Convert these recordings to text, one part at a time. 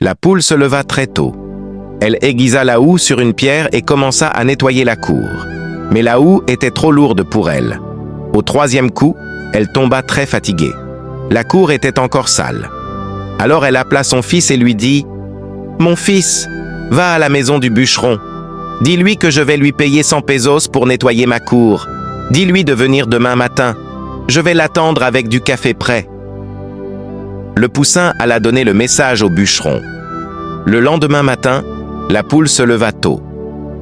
La poule se leva très tôt. Elle aiguisa la houe sur une pierre et commença à nettoyer la cour. Mais la houe était trop lourde pour elle. Au troisième coup, elle tomba très fatiguée. La cour était encore sale. Alors elle appela son fils et lui dit « Mon fils, va à la maison du bûcheron. Dis-lui que je vais lui payer 100 pesos pour nettoyer ma cour. Dis-lui de venir demain matin. Je vais l'attendre avec du café prêt. » Le poussin alla donner le message au bûcheron. Le lendemain matin, la poule se leva tôt.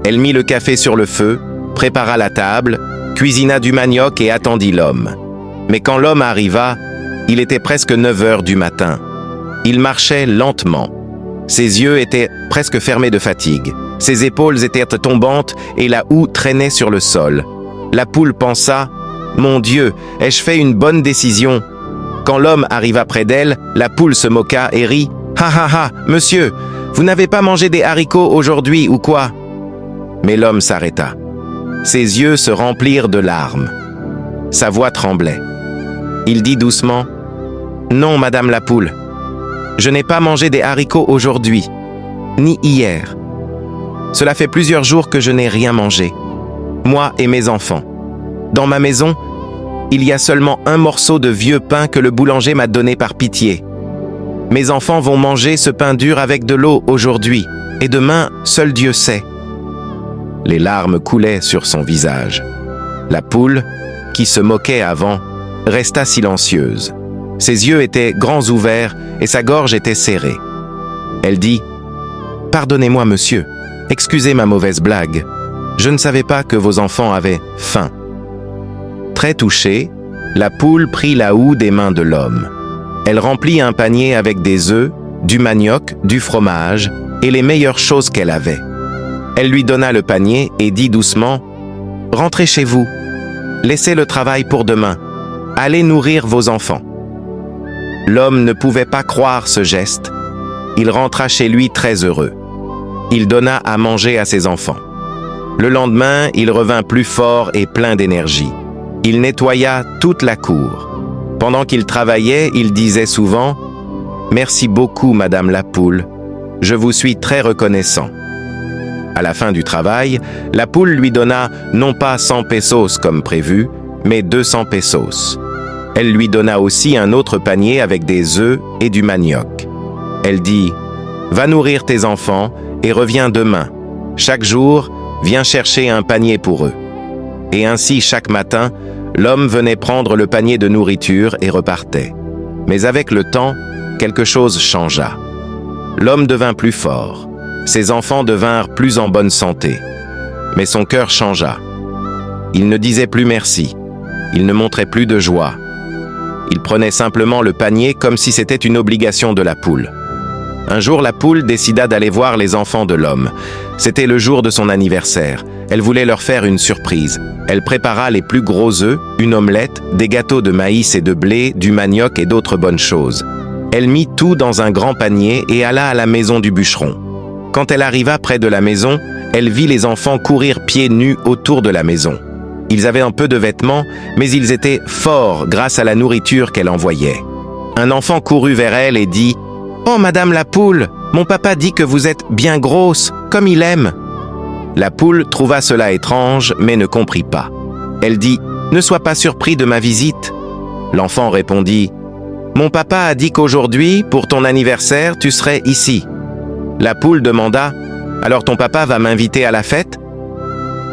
Elle mit le café sur le feu, prépara la table, cuisina du manioc et attendit l'homme. Mais quand l'homme arriva, il était presque 9 heures du matin. Il marchait lentement. Ses yeux étaient presque fermés de fatigue. Ses épaules étaient tombantes et la houe traînait sur le sol. La poule pensa « Mon Dieu, ai-je fait une bonne décision ?» Quand l'homme arriva près d'elle, la poule se moqua et rit « Ha ha ha, monsieur, vous n'avez pas mangé des haricots aujourd'hui ou quoi ?» Mais l'homme s'arrêta. Ses yeux se remplirent de larmes. Sa voix tremblait. Il dit doucement « Non, madame la poule, je n'ai pas mangé des haricots aujourd'hui, ni hier. Cela fait plusieurs jours que je n'ai rien mangé, moi et mes enfants. Dans ma maison, il y a seulement un morceau de vieux pain que le boulanger m'a donné par pitié. Mes enfants vont manger ce pain dur avec de l'eau aujourd'hui, et demain, seul Dieu sait. » Les larmes coulaient sur son visage. La poule, qui se moquait avant, resta silencieuse. Ses yeux étaient grands ouverts et sa gorge était serrée. Elle dit « Pardonnez-moi, monsieur, excusez ma mauvaise blague. Je ne savais pas que vos enfants avaient faim. » Très touchée, la poule prit la houe des mains de l'homme. Elle remplit un panier avec des œufs, du manioc, du fromage et les meilleures choses qu'elle avait. Elle lui donna le panier et dit doucement « Rentrez chez vous. Laissez le travail pour demain. Allez nourrir vos enfants. » L'homme ne pouvait pas croire ce geste. Il rentra chez lui très heureux. Il donna à manger à ses enfants. Le lendemain, il revint plus fort et plein d'énergie. Il nettoya toute la cour. Pendant qu'il travaillait, il disait souvent « Merci beaucoup, madame la poule. Je vous suis très reconnaissant. » À la fin du travail, la poule lui donna non pas 100 pesos comme prévu, mais 200 pesos. Elle lui donna aussi un autre panier avec des œufs et du manioc. Elle dit « Va nourrir tes enfants et reviens demain. Chaque jour, viens chercher un panier pour eux. » Et ainsi, chaque matin, l'homme venait prendre le panier de nourriture et repartait. Mais avec le temps, quelque chose changea. L'homme devint plus fort. Ses enfants devinrent plus en bonne santé. Mais son cœur changea. Il ne disait plus merci. Il ne montrait plus de joie. Il prenait simplement le panier comme si c'était une obligation de la poule. Un jour, la poule décida d'aller voir les enfants de l'homme. C'était le jour de son anniversaire. Elle voulait leur faire une surprise. Elle prépara les plus gros œufs, une omelette, des gâteaux de maïs et de blé, du manioc et d'autres bonnes choses. Elle mit tout dans un grand panier et alla à la maison du bûcheron. Quand elle arriva près de la maison, elle vit les enfants courir pieds nus autour de la maison. Ils avaient un peu de vêtements, mais ils étaient forts grâce à la nourriture qu'elle envoyait. Un enfant courut vers elle et dit « Oh, madame la poule, mon papa dit que vous êtes bien grosse, comme il aime. » La poule trouva cela étrange, mais ne comprit pas. Elle dit « Ne sois pas surpris de ma visite. » L'enfant répondit « Mon papa a dit qu'aujourd'hui, pour ton anniversaire, tu serais ici. » La poule demanda « Alors ton papa va m'inviter à la fête ?»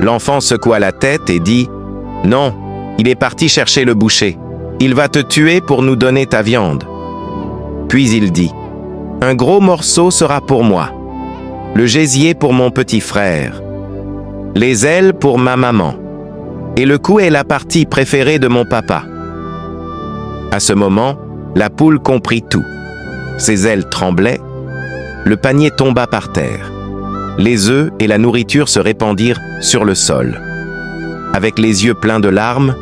L'enfant secoua la tête et dit « Non, il est parti chercher le boucher. Il va te tuer pour nous donner ta viande. » Puis il dit « Un gros morceau sera pour moi, le gésier pour mon petit frère, les ailes pour ma maman, et le cou est la partie préférée de mon papa. » À ce moment, la poule comprit tout. Ses ailes tremblaient, le panier tomba par terre. Les œufs et la nourriture se répandirent sur le sol. Avec les yeux pleins de larmes,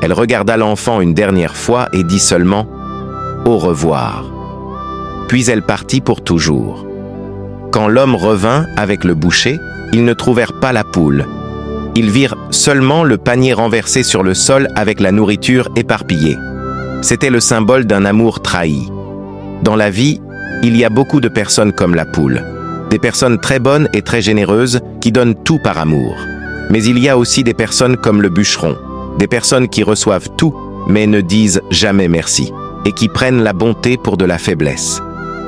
elle regarda l'enfant une dernière fois et dit seulement « Au revoir ». Puis elle partit pour toujours. Quand l'homme revint avec le boucher, ils ne trouvèrent pas la poule. Ils virent seulement le panier renversé sur le sol avec la nourriture éparpillée. C'était le symbole d'un amour trahi. Dans la vie, Il y a beaucoup de personnes comme la poule. Des personnes très bonnes et très généreuses qui donnent tout par amour. Mais il y a aussi des personnes comme le bûcheron. Des personnes qui reçoivent tout, mais ne disent jamais merci. Et qui prennent la bonté pour de la faiblesse.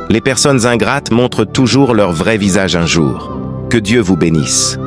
Les personnes ingrates montrent toujours leur vrai visage un jour. Que Dieu vous bénisse.